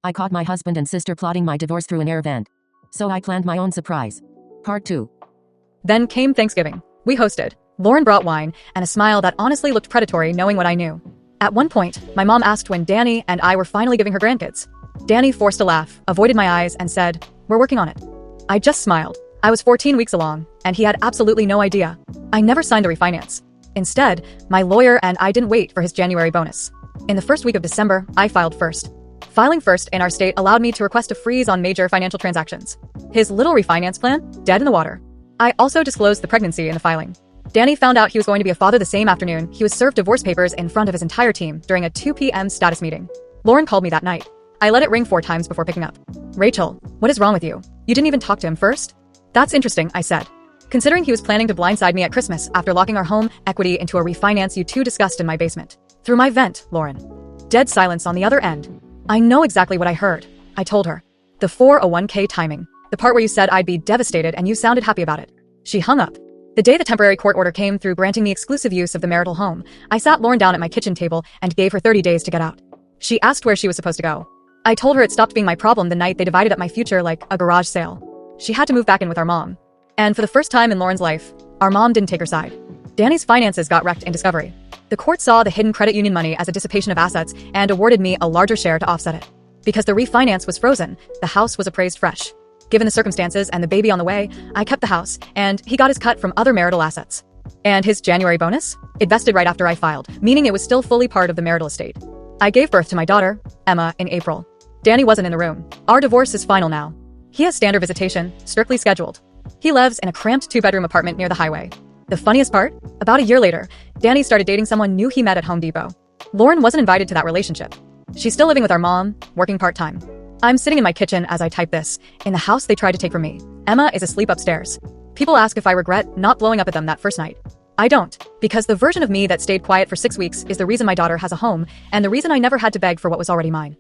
I caught my husband and sister plotting my divorce through an air vent. So I planned my own surprise. Part 2. Then came Thanksgiving. We hosted. Lauren brought wine and a smile that honestly looked predatory knowing what I knew. At one point, my mom asked when Danny and I were finally giving her grandkids. Danny forced a laugh, avoided my eyes, and said, "We're working on it." I just smiled. I was 14 weeks along, and he had absolutely no idea. I never signed the refinance. Instead, my lawyer and I didn't wait for his January bonus. In the first week of December, I filed first. Filing first in our state allowed me to request a freeze on major financial transactions. His little refinance plan, dead in the water. I also disclosed the pregnancy in the filing. Danny found out he was going to be a father the same afternoon. He was served divorce papers in front of his entire team during a 2 p.m. status meeting. Lauren called me that night. I let it ring 4 times before picking up. "Rachel, what is wrong with you? You didn't even talk to him first?" "That's interesting," I said. Considering he was planning to blindside me at Christmas after locking our home equity into a refinance you two discussed in my basement. Through my vent, Lauren. Dead silence on the other end. "I know exactly what I heard," I told her. "The 401k timing. The part where you said I'd be devastated and you sounded happy about it." She hung up. The day the temporary court order came through granting me exclusive use of the marital home, I sat Lauren down at my kitchen table and gave her 30 days to get out. She asked where she was supposed to go. I told her it stopped being my problem the night they divided up my future like a garage sale. She had to move back in with our mom. And for the first time in Lauren's life, our mom didn't take her side. Danny's finances got wrecked in Discovery. The court saw the hidden credit union money as a dissipation of assets and awarded me a larger share to offset it. Because the refinance was frozen, the house was appraised fresh. Given the circumstances and the baby on the way, I kept the house, and he got his cut from other marital assets. And his January bonus? It vested right after I filed, meaning it was still fully part of the marital estate. I gave birth to my daughter, Emma, in April. Danny wasn't in the room. Our divorce is final now. He has standard visitation, strictly scheduled. He lives in a cramped 2-bedroom apartment near the highway. The funniest part? About a year later, Danny started dating someone new he met at Home Depot. Lauren wasn't invited to that relationship. She's still living with our mom, working part-time. I'm sitting in my kitchen as I type this, in the house they tried to take from me. Emma is asleep upstairs. People ask if I regret not blowing up at them that first night. I don't, because the version of me that stayed quiet for 6 weeks is the reason my daughter has a home, and the reason I never had to beg for what was already mine.